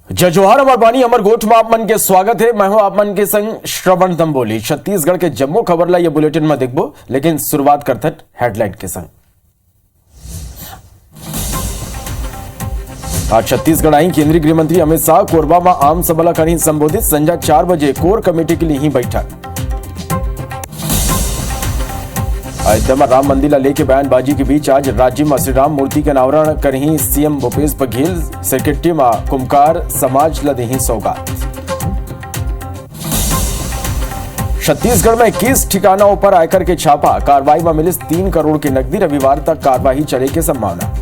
जय जोहार अमर बानी अमर गोठ में आप मन के स्वागत है। मैं हूं आप मन के संग श्रवण दंबोली। छत्तीसगढ़ के जम्मू खबर ला ये बुलेटिन में देखबो, लेकिन शुरुआत करते हेडलाइन के संग। आज छत्तीसगढ़ आई केंद्रीय गृह मंत्री अमित शाह कोरबा में आम सभा ला करी संबोधित। संध्या 4 बजे कोर कमेटी के लिए ही बैठक। अयोध्या में राम मंदिर लेके बयानबाजी के बीच आज राज्य में श्री राम मूर्ति के अनावरण करही सीएम भूपेश बघेल। सेक्रेटरी में कुम्हकार समाज ला देही सौगात। छत्तीसगढ़ में 21 ठिकानों पर आयकर के छापा। कार्रवाई में मिली 3 करोड़ की नकदी। रविवार तक कार्रवाई चले की संभावना।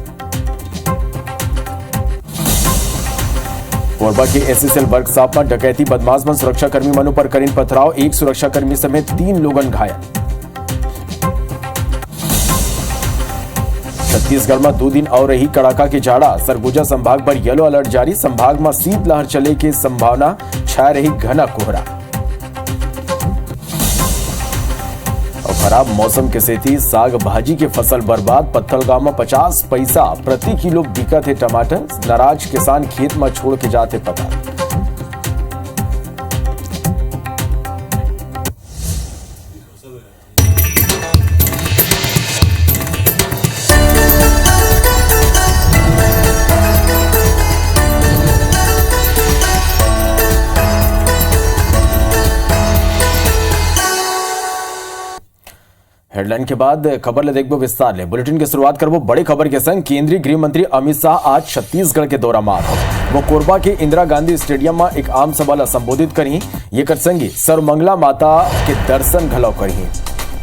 कोरबा के एसएसएल वर्कशॉप में डकैती बदमाश में सुरक्षाकर्मी मनु पर करीन पथराव। 1 सुरक्षाकर्मी समेत 3 लोगन घायल। छत्तीसगढ़ में 2 दिन और रही कड़ाका की जाड़ा। सरगुजा संभाग पर येलो अलर्ट जारी। संभाग में शीतलहर चले की संभावना। छाया रही घना कोहरा। और खराब मौसम के सेती साग भाजी की फसल बर्बाद। पत्थलगांव में 50 पैसा प्रति किलो बिकत है टमाटर। नाराज किसान खेत में छोड़ के जाते पता। हेडलाइन के बाद खबर ले देखबो विस्तार ले। बुलेटिन की शुरुआत करबो बड़े खबर के संग। केंद्रीय गृह मंत्री अमित शाह आज छत्तीसगढ़ के दौरा में वो कोरबा के इंदिरा गांधी स्टेडियम में एक आम सभा ला संबोधित करही। ये कर संगी सर्वमंगला माता के दर्शन घलो करही।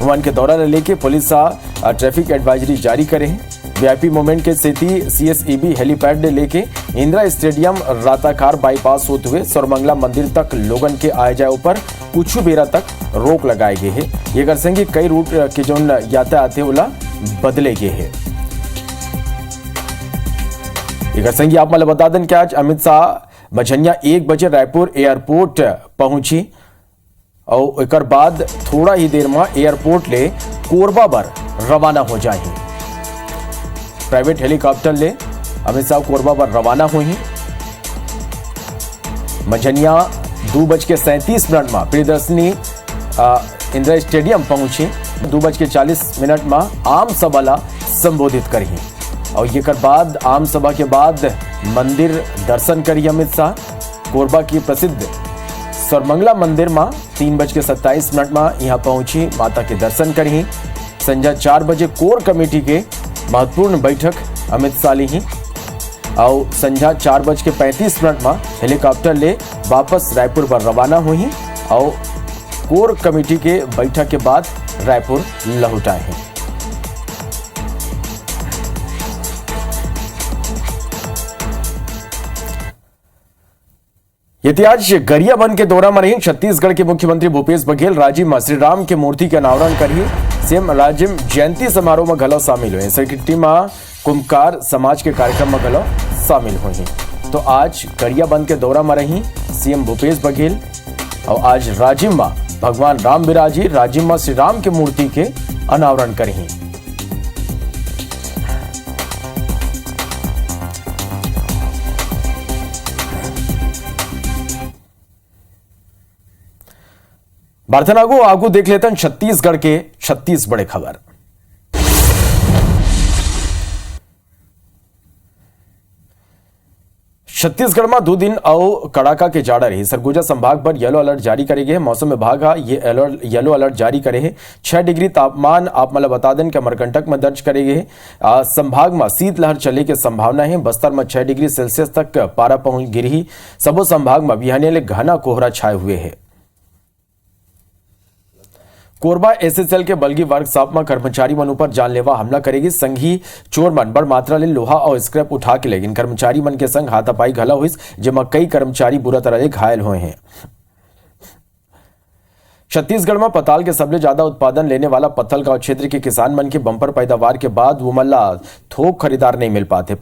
वहां के दौरा लेके पुलिस ट्रैफिक एडवाइजरी जारी करे। वीआईपी मूवमेंट के सेती सीएसईबी हेलीपैड लेके इंदिरा स्टेडियम राताकार बाईपास होते हुए सर्वमंगला मंदिर तक लोगन के आए जाए ऊपर कुछ बेरा तक रोक लगाए गए हैं। ये कर संगे कई रूट के जो यातायात है ओला बदले गए हैं। ये कर संगे आप मतलब बता दें कि आज अमित शाह मझनिया 1 बजे रायपुर एयरपोर्ट पहुंची और एक बाद थोड़ा ही देर में एयरपोर्ट ले कोरबा पर रवाना हो जाए। प्राइवेट हेलीकॉप्टर ले अमित शाह कोरबा पर रवाना हुई। मझनिया 2:37 में प्रियदर्शनी इंदिरा स्टेडियम पहुंची। 2:40 में आम सभा ला संबोधित करी। और ये कर बाद आम सभा के बाद मंदिर दर्शन करी अमित शाह। कोरबा की प्रसिद्ध सर्वमंगला मंदिर में 3:27 में यहाँ पहुंची, माता के दर्शन करी। संध्या 4 बजे कोर कमेटी के महत्वपूर्ण बैठक अमित शाह ली। और संध्या 4:35 में हेलीकॉप्टर ले वापस रायपुर पर रवाना हुई और कोर कमेटी के बैठक के बाद रायपुर लौट आए हैं। आज गरियाबंद के दौरा में रही छत्तीसगढ़ के मुख्यमंत्री भूपेश बघेल राजीव में श्री राम की मूर्ति के अनावरण करी। सीएम राजीव जयंती समारोह में घलो शामिल हुए। सेक्रेटरी में कुम्हकार समाज के कार्यक्रम में घलो शामिल हुए। तो आज गरियाबंद के दौरा में रही सीएम भूपेश बघेल और आज राजीव में भगवान राम बिराजी। राजीव में श्री राम की मूर्ति के अनावरण करी। बार्थनागो आगू देख लेते हैं छत्तीसगढ़ के 36 बड़े खबर। छत्तीसगढ़ में 2 दिन और कड़ाका के जाड़ा रही। सरगुजा संभाग पर येलो अलर्ट जारी करे गए। मौसम विभाग ये येलो अलर्ट जारी करे है। 6 डिग्री तापमान आप मतलब बता दें कि अमरकंटक में दर्ज करे गए। संभाग में शीतलहर चले की संभावना है। बस्तर में 6 डिग्री सेल्सियस तक पारा पहुंच गिरी। सबो संभाग में बिहाने घना कोहरा छाए हुए है। कोरबा एसएसएल के बलगी वर्कशॉप में कर्मचारी मन ऊपर जानलेवा हमला करेगी। संघी चोर मन बड़ मात्रा ले लोहा और स्क्रैप उठा के लेकिन कर्मचारी मन के संग हाथापाई घला हुई, जेमा कई कर्मचारी बुरा तरह घायल हुए हैं। छत्तीसगढ़ में पताल के सबसे ज्यादा उत्पादन लेने वाला पत्थलगांव क्षेत्र के किसान मन के बंपर पैदावार के बाद वो मल्ला थोक खरीदार नहीं मिल पाते।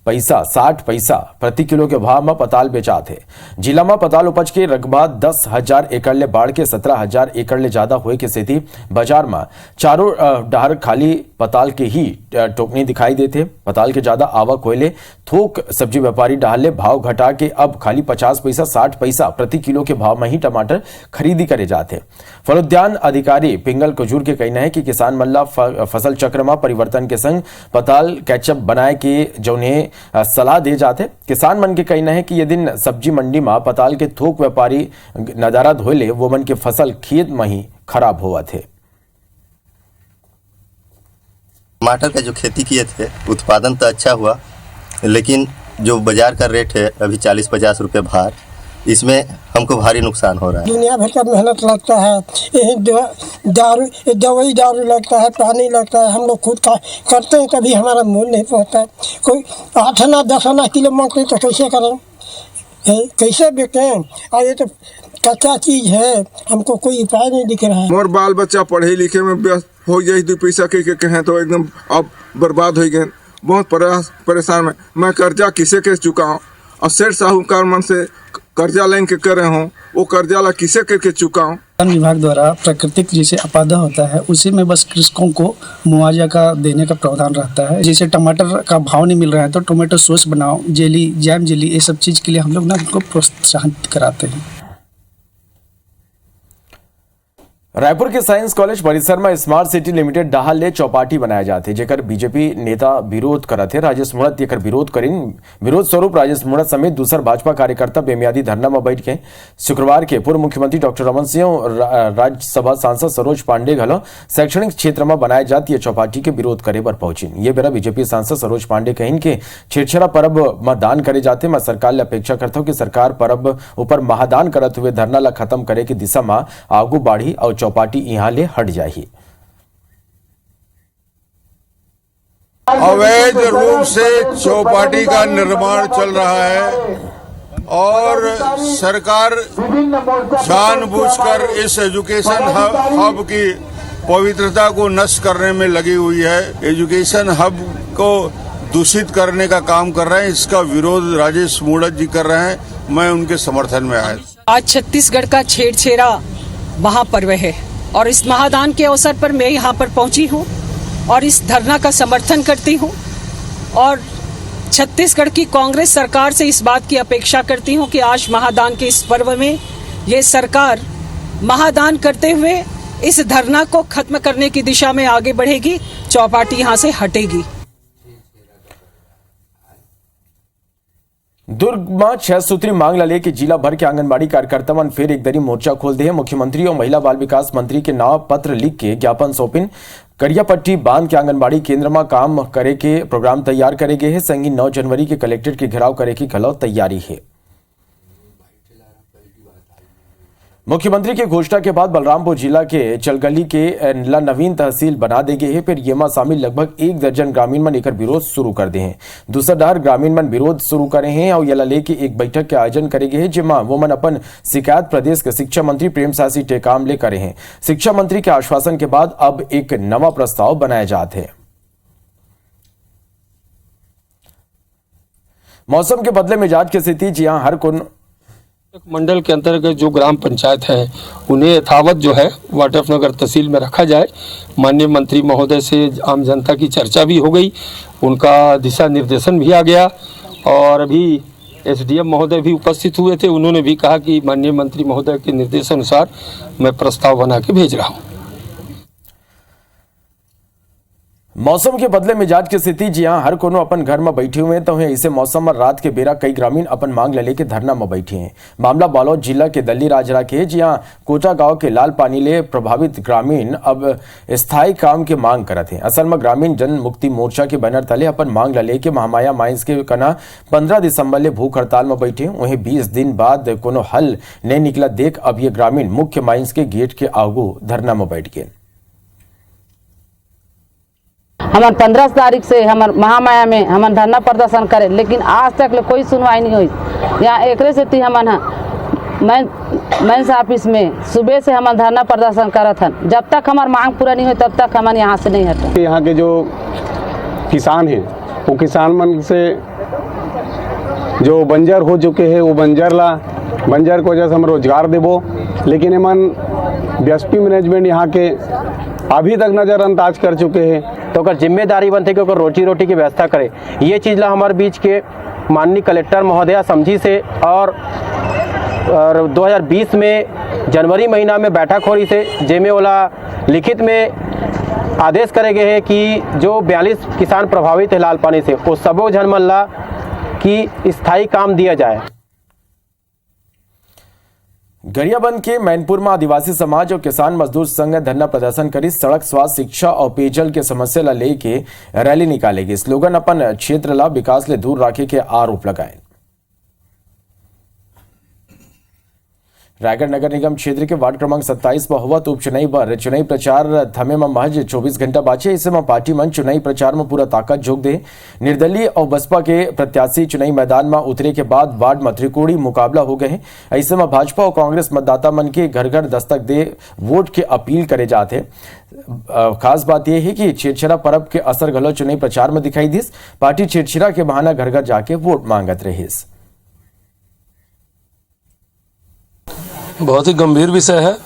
पैसा 60 पैसा प्रति किलो के भाव में पताल बेचा थे। जिला में पताल उपज के रकबा 10,000 एकड़ ले बाढ़ के 17,000 एकड़ ले ज्यादा हुए के स्थिति बाजार में चारों डहर खाली पताल के ही टोकनी दिखाई देते। पताल के ज्यादा आवक होले थोक सब्जी व्यापारी डाले भाव घटा के अब खाली 50 पैसा 60 पैसा प्रति किलो के भाव में ही टमाटर खरीदी करे जाते। फलोद्यान अधिकारी पिंगल कुजूर के कहना है कि किसान मल्ला फसल चक्र में परिवर्तन के संग पताल कैचअप बनाए के जौने सलाह दे जाते। किसान मन के कहना है कि ये दिन सब्जी मंडी में पताल के थोक व्यापारी नदारा धोले वो मन के फसल खेत में ही खराब हुआ थे। टमाटर का जो खेती किए थे उत्पादन तो अच्छा हुआ, लेकिन जो बाजार का रेट है अभी 40-50 रुपये भार, इसमें हमको भारी नुकसान हो रहा है। दुनिया भर का मेहनत लगता है, यही दवाई लगता है, पानी लगता है, हम लोग खुद करते हैं, कभी हमारा मूल नहीं पहुँचता। कोई 8 आना 10 आना किलो मांगते तो कैसे करें, कैसे बेचें? और ये तो कच्चा चीज है, हमको कोई उपाय नहीं दिख रहा है। मोर बाल बच्चा पढ़े लिखे में व्यस्त हो जाए, 2 पैसा के कहें तो एकदम अब बर्बाद हो गए। बहुत परेशान है। मैं कर्जा किसे के चुकाऊं और सेठ साहूकार मन से कर्जा लेन के करे हूँ, वो कर्जा ला किसे करके चुकाऊं। वन विभाग द्वारा प्राकृतिक जैसे आपदा होता है उसी में बस कृषकों को मुआवजा का देने का प्रावधान रहता है। जैसे टमाटर का भाव नहीं मिल रहा है तो टोमेटो सॉस बनाओ, जेली, जैम जेली, ये सब चीज़ के लिए हम लोग ना उनको प्रोत्साहन कराते हैं। रायपुर के साइंस कॉलेज परिसर में स्मार्ट सिटी लिमिटेड डाहल ले चौपाटी बनाया जाते, जेकर बीजेपी नेता विरोध करते। राजेश मुणत एकर विरोध करीन। विरोध स्वरूप राजेश मुणत समेत दूसर भाजपा कार्यकर्ता बेमियादी धरना में बैठ के शुक्रवार के पूर्व मुख्यमंत्री डॉक्टर रमन सिंह और राज्यसभा सांसद सरोज पांडे घलो शैक्षणिक क्षेत्र में बनाए जाती है चौपाटी के विरोध करे पर पहुंची। ये बेरा बीजेपी सांसद सरोज पांडे कहिन के छेड़छाड़ा पर्व में दान करे जाते। मैं सरकार ले अपेक्षा करता हूँ कि सरकार पर्व ऊपर महादान करते हुए धरना ला खत्म करे की दिशा में आगू बढ़ी और चौपाटी यहां ले हट जाही। अवैध रूप से चौपाटी का निर्माण चल रहा है और सरकार जानबूझकर इस एजुकेशन हब की पवित्रता को नष्ट करने में लगी हुई है। एजुकेशन हब को दूषित करने का काम कर रहे हैं। इसका विरोध राजेश मुणत जी कर रहे हैं, मैं उनके समर्थन में आया। आज छत्तीसगढ़ का छेड़छेड़ा महापर्व है और इस महादान के अवसर पर मैं यहाँ पर पहुँची हूँ और इस धरना का समर्थन करती हूँ और छत्तीसगढ़ की कांग्रेस सरकार से इस बात की अपेक्षा करती हूँ कि आज महादान के इस पर्व में ये सरकार महादान करते हुए इस धरना को खत्म करने की दिशा में आगे बढ़ेगी, चौपाटी यहाँ से हटेगी। दुर्ग में 6 सूत्री मांग ला लेके जिला भर के आंगनबाड़ी कार्यकर्ता मन फिर एक दरी मोर्चा खोल दे। मुख्यमंत्री और महिला बाल विकास मंत्री के नाम पत्र लिख के ज्ञापन सौंपिन। करियापट्टी बांध के आंगनबाड़ी केंद्र में काम करे के प्रोग्राम तैयार करे गए हैं। संगी 9 जनवरी के कलेक्ट्रेट के घेराव करे की घलो तैयारी है। मुख्यमंत्री की घोषणा के बाद बलरामपुर जिला के चलगली के नवीन तहसील बना दे गए हैं। फिर ये में शामिल लगभग 1 दर्जन ग्रामीण मन एकर विरोध शुरू कर दे हैं। दूसरा डहर ग्रामीण मन विरोध शुरू करे हैं और यला लेके एक बैठक के आयोजन करे गए हैं, जिमा वो मन अपन शिकायत प्रदेश के शिक्षा मंत्री प्रेम साह सिंह टेकाम ले करे हैं। शिक्षा मंत्री के आश्वासन के बाद अब एक नवा प्रस्ताव बनाया जाते हैं। मौसम के बदले मिजाज की स्थिति, जी हाँ, हर कोन मंडल के अंतर्गत जो ग्राम पंचायत है उन्हें यथावत जो है वाटरनगर तहसील में रखा जाए। माननीय मंत्री महोदय से आम जनता की चर्चा भी हो गई, उनका दिशा निर्देशन भी आ गया और अभी एसडीएम महोदय भी उपस्थित हुए थे। उन्होंने भी कहा कि माननीय मंत्री महोदय के निर्देशानुसार मैं प्रस्ताव बना के भेज रहा हूँ। मौसम के बदले मिजाज की स्थिति, जी हां, हर कोनो अपन घर में बैठे हुए तो हैं। इसे मौसम में रात के बेरा कई ग्रामीण अपन मांग ले के धरना में बैठे हैं। मामला बालोद जिला के दल्ली राजरा के, जी हां, कोटा गांव के लाल पानी ले प्रभावित ग्रामीण अब स्थायी काम के मांग करते हैं। असल में ग्रामीण जन मुक्ति मोर्चा के बैनर तले अपन मांग ले के महामाया माइंस के कना 15 दिसंबर ले भूख हड़ताल में बैठे। वहीं 20 दिन बाद कोनो हल नहीं निकला देख अब ये ग्रामीण मुख्य माइंस के गेट के आगू धरना में बैठ गए। हमार 15 तारीख से हमार महामाया में हम धरना प्रदर्शन करे, लेकिन आज तक ले कोई सुनवाई नहीं हुई। यहाँ एकरे से हमन मेंस ऑफिस में सुबह से हम धरना प्रदर्शन करत हन। जब तक हमार मांग पूरा नहीं हुई तब तक हम यहाँ से नहीं हटे। यहाँ के जो किसान हैं वो किसान मन से जो बंजर हो चुके हैं वो बंजर ला बंजर को वजह से हम रोजगार देबो। लेकिन एमन बीएसपी मैनेजमेंट यहाँ के अभी तक नज़रअंदाज कर चुके हैं। तो अगर जिम्मेदारी बनते कि रोजी रोटी की व्यवस्था करे, ये चीज़ ला हमारे बीच के माननीय कलेक्टर महोदया समझी से और 2020 में जनवरी महीना में बैठक हो रही से जेमे वाला लिखित में आदेश करे गए हैं कि जो 42 किसान प्रभावित है लाल पानी से वो सबो जन मल्ला की स्थायी काम दिया जाए। गरियाबंद के मैनपुर में आदिवासी समाज और किसान मजदूर संघ धरना प्रदर्शन करी सड़क, स्वास्थ्य, शिक्षा और पेयजल के समस्या ला लेके रैली निकालेगी। स्लोगन अपन क्षेत्र ला विकास ले दूर रखे के आरोप लगाए। रायगढ़ नगर निगम क्षेत्र के वार्ड क्रमांक 27 में हुआ उपचुनावी बर चुनावी प्रचार थमे में महज 24 घंटा बाचे। ऐसे में पार्टी मन चुनावी प्रचार में पूरा ताकत झोंक दे। निर्दलीय और बसपा के प्रत्याशी चुनावी मैदान में उतरे के बाद वार्ड में त्रिकोणीय मुकाबला हो गए। ऐसे में भाजपा और कांग्रेस मतदाता मन के घर घर दस्तक दे वोट के अपील करे जाते। खास बात यह है कि छेड़छाड़ा पर्व के असर गलो चुनावी प्रचार में दिखाई दिस। पार्टी छेड़छाड़ा के बहाना घर घर जाके वोट मांगत रहीस। बहुत ही गंभीर विषय है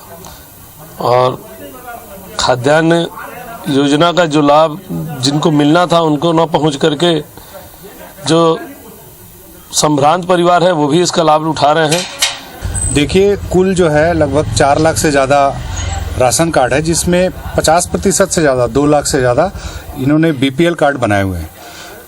और खाद्यान्न योजना का जो लाभ जिनको मिलना था उनको न पहुंच करके जो संभ्रांत परिवार है वो भी इसका लाभ उठा रहे हैं। देखिए, कुल जो है लगभग 4 लाख से ज़्यादा राशन कार्ड है, जिसमें 50% से ज़्यादा 2 लाख से ज़्यादा इन्होंने बीपीएल कार्ड बनाए हुए हैं।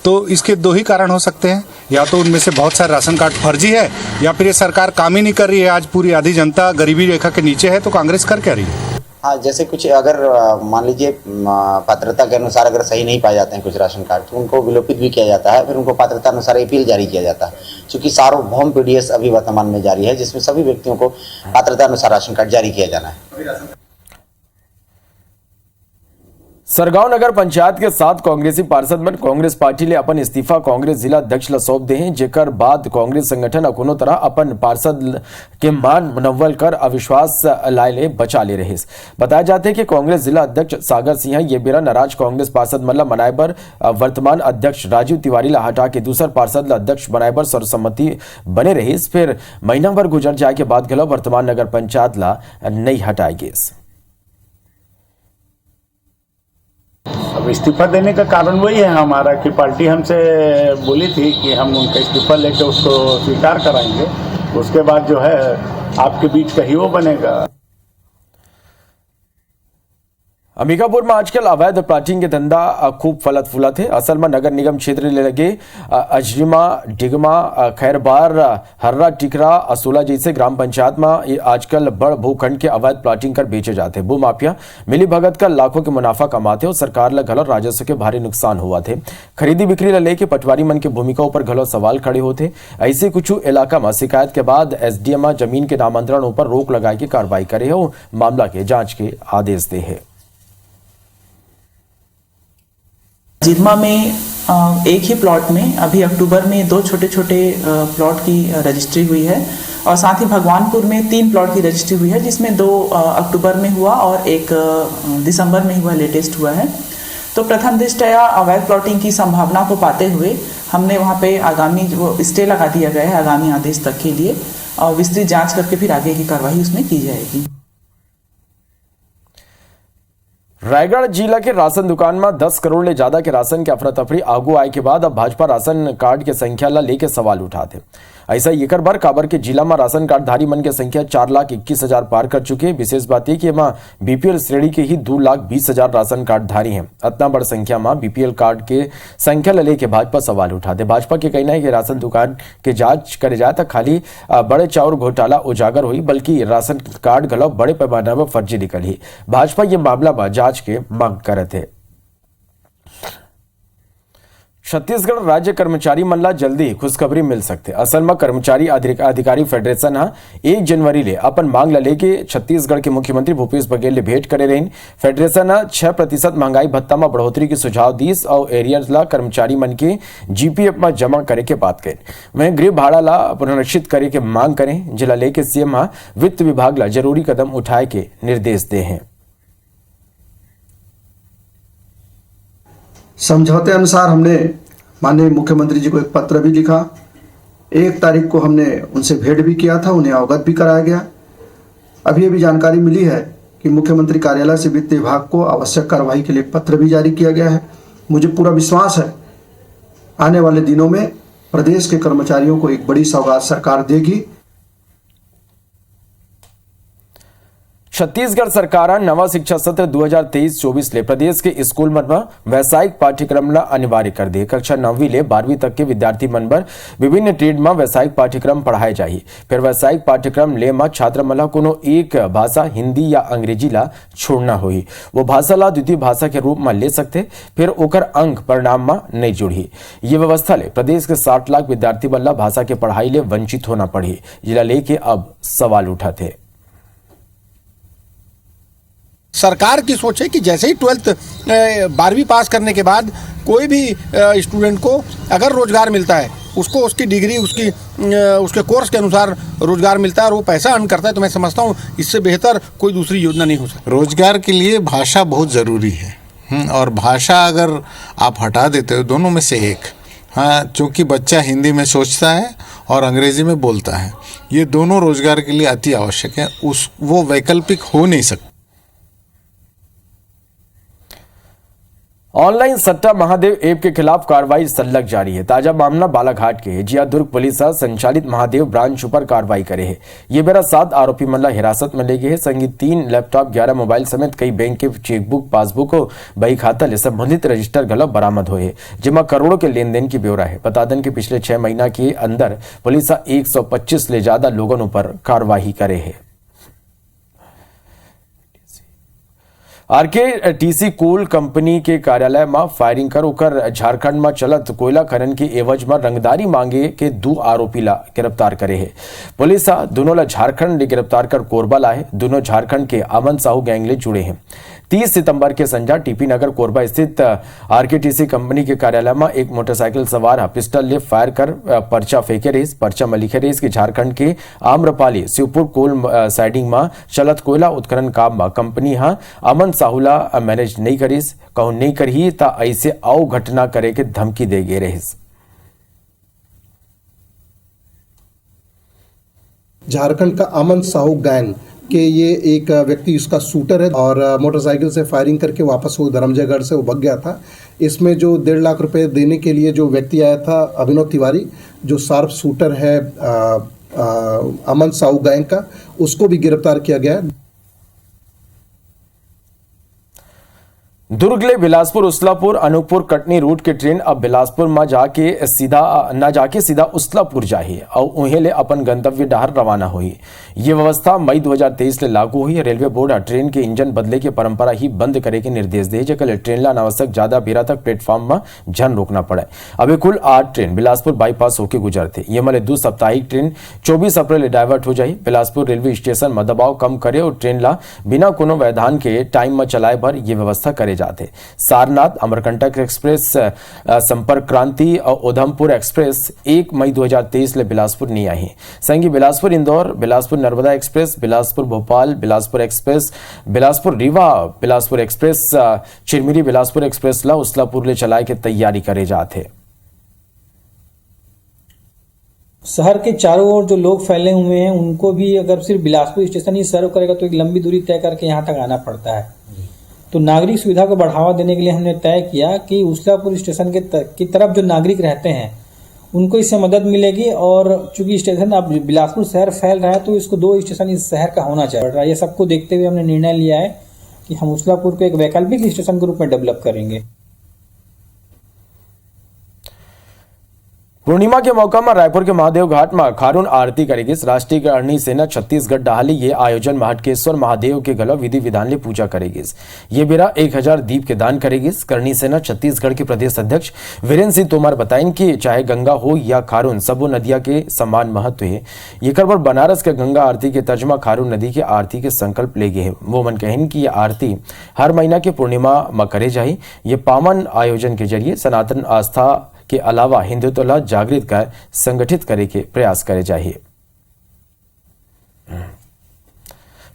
तो इसके 2 ही कारण हो सकते हैं, या तो उनमें से बहुत सारे राशन कार्ड फर्जी है या फिर ये सरकार काम ही नहीं कर रही है। आज पूरी आधी जनता गरीबी रेखा के नीचे है, तो कांग्रेस कर क्या रही है? हाँ, जैसे कुछ अगर मान लीजिए पात्रता के अनुसार अगर सही नहीं पाए जाते हैं कुछ राशन कार्ड, तो उनको विलोपित भी किया जाता है, फिर उनको पात्रता अनुसार अपील जारी किया जाता है। चूँकि सार्वभौम पीडीएस अभी वर्तमान में जारी है, जिसमें सभी व्यक्तियों को पात्रता अनुसार राशन कार्ड जारी किया जाना है। सरगांव नगर पंचायत के 7 कांग्रेसी पार्षद मन कांग्रेस पार्टी ले अपन इस्तीफा कांग्रेस जिला अध्यक्ष ला सौंप दे हैं, जेकर बाद कांग्रेस संगठन कोनो तरह अपन पार्षद के मान मुनव्वल कर अविश्वास लाए ले बचा ले रहे। बताया जाते हैं कि कांग्रेस जिला अध्यक्ष सागर सिंह ये बेरा नाराज कांग्रेस पार्षद मन ला मनाए बर वर्तमान अध्यक्ष राजीव तिवारी ला हटा के दूसर पार्षद ला अध्यक्ष बनाए बर सर्वसम्मति बने रही। फिर महीना भर गुजर जाए के बाद गलो वर्तमान नगर पंचायत ला नहीं हटाई गई। अब इस्तीफा देने का कारण वही है हमारा कि पार्टी हमसे बोली थी कि हम उनका इस्तीफा लेकर उसको स्वीकार कराएंगे, उसके बाद जो है आपके बीच का ही वो बनेगा। अंबिकापुर में आजकल अवैध प्लाटिंग के धंधा खूब फलत फूलत है। असल में नगर निगम क्षेत्र ले लगे अजरिमा, डिगमा, खैरबार, हर्रा, टिकरा, असोला जैसे ग्राम पंचायत में आजकल बड़ भूखंड के अवैध प्लाटिंग कर बेचे जाते। भू माफिया मिली भगत कर लाखों के मुनाफा कमाते और सरकार ला घलो राजस्व के भारी नुकसान हुआ थे। खरीदी बिक्री ला लेके पटवारी मन के भूमिका ऊपर घलो सवाल खड़े होते। ऐसे कुछ इलाका में शिकायत के बाद एसडीएम जमीन के नामांतरण ऊपर रोक लगाए के कार्रवाई करे और मामला के जांच के आदेश दे है। जिदमा में एक ही प्लॉट में अभी अक्टूबर में 2 छोटे छोटे प्लॉट की रजिस्ट्री हुई है और साथ ही भगवानपुर में 3 प्लॉट की रजिस्ट्री हुई है, जिसमें 2 अक्टूबर में हुआ और 1 दिसंबर में हुआ, लेटेस्ट हुआ है। तो प्रथम दृष्टया अवैध प्लॉटिंग की संभावना को पाते हुए हमने वहाँ पे आगामी जो स्टे लगा दिया गया है आगामी आदेश तक के लिए, और विस्तृत जाँच करके फिर आगे की कार्रवाई उसमें की जाएगी। रायगढ़ जिला के राशन दुकान में 10 करोड़ ले ज्यादा के राशन के अफरा तफरी आगू आए के बाद अब भाजपा राशन कार्ड के संख्या ला लेके सवाल उठाते। ऐसा एकर बार काबर के जिला में राशन कार्ड धारी मन के संख्या 4,21,000 पार कर चुके। विशेष बात यह कि बीपीएल श्रेणी के ही 2,20,000 राशन कार्ड धारी हैं। इतना बड़ संख्या में बीपीएल कार्ड के संख्या ला लेके भाजपा सवाल उठाते। भाजपा के कहना है कि राशन दुकान के जांच करे जाए तो खाली बड़े चाउर घोटाला उजागर हुई, बल्कि राशन कार्ड गलौ बड़े पैमाने में फर्जी निकल ही। भाजपा ये मामला में जांच के मांग करे थे। छत्तीसगढ़ राज्य कर्मचारी मन ला जल्दी खुशखबरी मिल सकते। असल में कर्मचारी अधिकारी फेडरेशन 1 जनवरी ले अपन मांग ला लेके छत्तीसगढ़ के मुख्यमंत्री भूपेश बघेल ले भेंट करे रही। फेडरेशन 6% महंगाई भत्ता में बढ़ोतरी के सुझाव दीस और एरियर्स ला कर्मचारी मन के जीपीएफ में जमा करे के बात करें। वहीं गृह भाड़ा ला पुनरीक्षित करे के मांग करें, जिला लेके सीएम वित्त विभाग ला जरूरी कदम उठाए के निर्देश दे हैं। समझौते अनुसार हमने माननीय मुख्यमंत्री जी को एक पत्र भी लिखा 1 तारीख को हमने उनसे भेंट भी किया था, उन्हें अवगत भी कराया गया। अभी जानकारी मिली है कि मुख्यमंत्री कार्यालय से वित्त विभाग को आवश्यक कार्रवाई के लिए पत्र भी जारी किया गया है। मुझे पूरा विश्वास है आने वाले दिनों में प्रदेश के कर्मचारियों को एक बड़ी सौगात सरकार देगी। छत्तीसगढ़ सरकार नवा शिक्षा सत्र 2023-24 ले प्रदेश के स्कूल मन में व्यावसायिक पाठ्यक्रम ला अनिवार्य कर दे। कक्षा 9वीं ले 12वीं तक के विद्यार्थी मन बर विभिन्न ट्रेड में व्यावसायिक पाठ्यक्रम पढ़ाए जाही। फिर व्यावसायिक पाठ्यक्रम ले में छात्र मन ला कोनो एक भाषा हिंदी या अंग्रेजी ला छोड़ना होही। वो भाषा ला द्वितीय भाषा के रूप में ले सकते, फिर ओकर अंक परिणाम में नहीं जुड़ी। ये व्यवस्था ले प्रदेश के 60 लाख विद्यार्थी मन ला भाषा के पढ़ाई ले वंचित होना पड़ी, जिला लेके अब सवाल उठा थे। सरकार की सोच है कि जैसे ही 12वीं पास करने के बाद कोई भी स्टूडेंट को अगर रोजगार मिलता है, उसको उसकी डिग्री उसके कोर्स के अनुसार रोजगार मिलता है और वो पैसा अर्न करता है, तो मैं समझता हूँ इससे बेहतर कोई दूसरी योजना नहीं हो सकती। रोजगार के लिए भाषा बहुत ज़रूरी है और भाषा अगर आप हटा देते हो दोनों में से एक, हाँ, चूँकि बच्चा हिंदी में सोचता है और अंग्रेजी में बोलता है, ये दोनों रोजगार के लिए अति आवश्यक है, वो वैकल्पिक हो नहीं सकता। ऑनलाइन सट्टा महादेव ऐप के खिलाफ कार्रवाई सल्लग जारी है। ताजा मामला बालाघाट के है, जिया दुर्ग पुलिस संचालित महादेव ब्रांच पर कार्रवाई करे है। ये बेरा 7 आरोपी मन हिरासत में ले गए है। संगी 3 लैपटॉप, 11 मोबाइल समेत कई बैंक के चेकबुक, पासबुक और बही खाता ले संबंधित रजिस्टर गलत बरामद हुए, जिसमें करोड़ों के लेन देन की ब्यौरा है। बता दें कि पिछले 6 महीना के अंदर पुलिस 125 ले ज्यादा लोगों पर कार्रवाई करे है। आरकेटीसी कोल कंपनी के कार्यालय में फायरिंग कर ओकर झारखंड में चलत कोयला खनन के एवज में रंगदारी मांगे के 2 आरोपी ला गिरफ्तार करे है। पुलिस दोनों ला झारखंड ले गिरफ्तार कर कोरबा लाए। दोनों झारखंड के अमन साहू गैंग ले जुड़े हैं। 30 सितंबर के संजा टीपी नगर कोरबा स्थित आरकेटीसी कंपनी के कार्यालय में एक मोटरसाइकिल सवार पिस्टल ले फायर कर पर्चा फेंके रही। पर्चा में लिखे रही कि झारखंड के आम्रपाली शिवपुर कोल साइडिंग में चलत कोयला उत्खनन काम में कंपनी अमन साहुला मैनेज नहीं करीस, कहूं नहीं करही ता ऐसे आओ घटना करे के धमकी दे गे रहीस। झारखंड का अमन साहू गैंग के ये एक व्यक्ति, उसका शूटर है और मोटरसाइकिल से फायरिंग करके वापस वो धर्मजयगढ़ से वो भाग गया था। इसमें जो 1.5 लाख रुपए देने के लिए जो व्यक्ति आया था, अभिनव तिवारी, जो शार्प शूटर है अमन साहू गैंग का, उसको भी गिरफ्तार किया गया। दुर्ग ले बिलासपुर, उसलापुर, अनूपपुर, कटनी रूट के ट्रेन अब बिलासपुर में जाके सीधा उसलापुर जाही और उन्हें ले अपन गंतव्य डहर रवाना हुई। ये व्यवस्था मई 2023 ले लागू हुई। रेलवे बोर्ड ट्रेन के इंजन बदले के परंपरा ही बंद करे के निर्देश दे, जेकर ट्रेन ला अनावश्यक ज्यादा बेरा तक प्लेटफॉर्म में जन रोकना पड़े। अभी कुल 8 ट्रेन बिलासपुर बाईपास होके गुजरते। ये मले 2 साप्ताहिक ट्रेन 24 अप्रैल डाइवर्ट हो जाये। बिलासपुर रेलवे स्टेशन में दबाव कम करे और ट्रेन ला बिना कोनो व्यवधान के टाइम में चलाए भर ये व्यवस्था करे जाते। सारनाथ, अमरकंटक एक्सप्रेस, संपर्क क्रांति और उधमपुर एक्सप्रेस 1 मई 2023 ले बिलासपुर नहीं आई। संगी Bilaspur Indore, Bilaspur Narmada express, Bilaspur Bhopal, Bilaspur express, Bilaspur Rewa, Bilaspur express, Chirmiri Bilaspur express ला उसलापुर ले चलाए के तैयारी करे जाते। शहर के चारों ओर जो लोग फैले हुए हैं उनको भी अगर सिर्फ बिलासपुर स्टेशन ही सर्व करेगा तो एक लंबी दूरी तय करके यहाँ तक आना पड़ता है। तो नागरिक सुविधा को बढ़ावा देने के लिए हमने तय किया कि उसलापुर स्टेशन की तरफ जो नागरिक रहते हैं उनको इससे मदद मिलेगी। और चूंकि स्टेशन अब बिलासपुर शहर फैल रहा है तो इसको 2 स्टेशन इस शहर का होना चाहिए। ये सबको देखते हुए हमने निर्णय लिया है कि हम उसलापुर को एक वैकल्पिक स्टेशन के रूप में डेवलप करेंगे। पूर्णिमा के मौका में रायपुर के महादेव घाट में खारून आरती करेगी। राष्ट्रीय करणी सेना छत्तीसगढ़ डाली ये आयोजन महटकेश्वर महादेव के गला विधि विधान ले पूजा करेगी। ये बेरा 1000 दीप के दान करेगी। करणी सेना छत्तीसगढ़ के प्रदेश अध्यक्ष वीरेंद्र सिंह तोमर बताएं कि चाहे गंगा हो या खारून, सबो नदिया के समान महत्व है। ये कर बनारस के गंगा आरती के तर्जमा खारून नदी के आरती के संकल्प ले गए। वो मन कहन की ये आरती हर महीना के पूर्णिमा में करे जाए। ये पावन आयोजन के जरिए सनातन आस्था के अलावा हिंदुत्व ला जागृत कर संगठित करे के प्रयास करे चाहिए।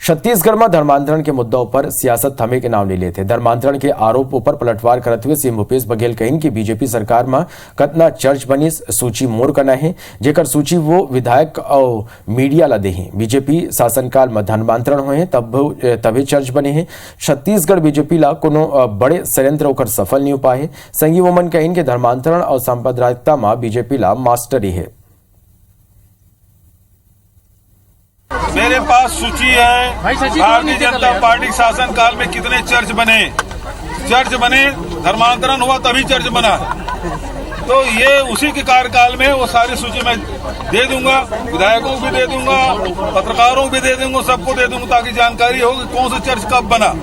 छत्तीसगढ़ में धर्मांतरण के मुद्दों पर सियासत थमे के नाम ले लेते। धर्मांतरण के आरोपों पर पलटवार करते हुए सीएम भूपेश बघेल कहिन कि बीजेपी सरकार में कतना चर्च बनी सूची मोर करना है, जेकर सूची वो विधायक और मीडिया ला दे हैं। बीजेपी शासनकाल में धर्मांतरण हुए तभी चर्च बने हैं। छत्तीसगढ़ बीजेपी ला कोनो बड़े षड्यंत्र होकर सफल नहीं हो पाए। संगी वोमन कहिन के धर्मांतरण और सांप्रदायिकता में बीजेपी ला मास्टरी है। मेरे पास सूची है भारतीय जनता पार्टी शासन काल में कितने चर्च बने, धर्मांतरण हुआ तभी चर्च बना। तो ये उसी के कार्यकाल में वो सारी सूची मैं दे दूंगा, विधायकों को भी दे दूंगा, पत्रकारों को भी दे दूंगा, सबको दे दूंगा ताकि जानकारी हो कि कौन सा चर्च कब बना।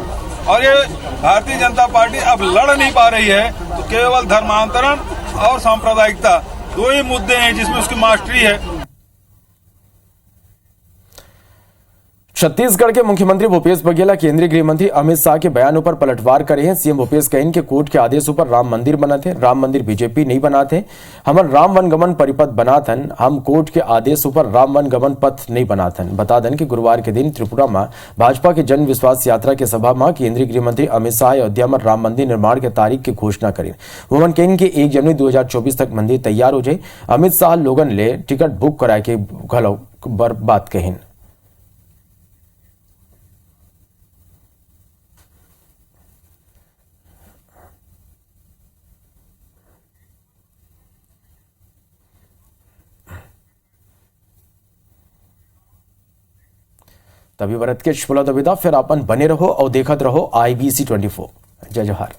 और ये भारतीय जनता पार्टी अब लड़ नहीं पा रही है, तो केवल धर्मांतरण और सांप्रदायिकता दो ही मुद्दे हैं जिसमें उसकी मास्टरी है। छत्तीसगढ़ के मुख्यमंत्री भूपेश बघेल केंद्रीय गृह मंत्री अमित शाह के बयानों पर पलटवार करे हैं। सीएम भूपेश कहिन के कोर्ट के आदेशों पर राम मंदिर बना थे, राम मंदिर बीजेपी नहीं बनाते। हमर राम वनगमन परिपथ बनाथन, हम कोर्ट के आदेशों पर राम वनगमन पथ नहीं बनाथन। बता दें कि गुरुवार के दिन त्रिपुरा में भाजपा के जन विश्वास यात्रा के सभा में केंद्रीय गृह मंत्री अमित शाह अयोध्या में राम मंदिर निर्माण के तारीख की घोषणा करी। वोमन कहिन के 1 जनवरी 2024 तक मंदिर तैयार हो जाए। अमित शाह लोगन ले टिकट बुक कराए के घलो बात कहिन। तभी भरत के शुभला विदा, फिर अपन बने रहो और देखत रहो IBC 24। जय जोहार।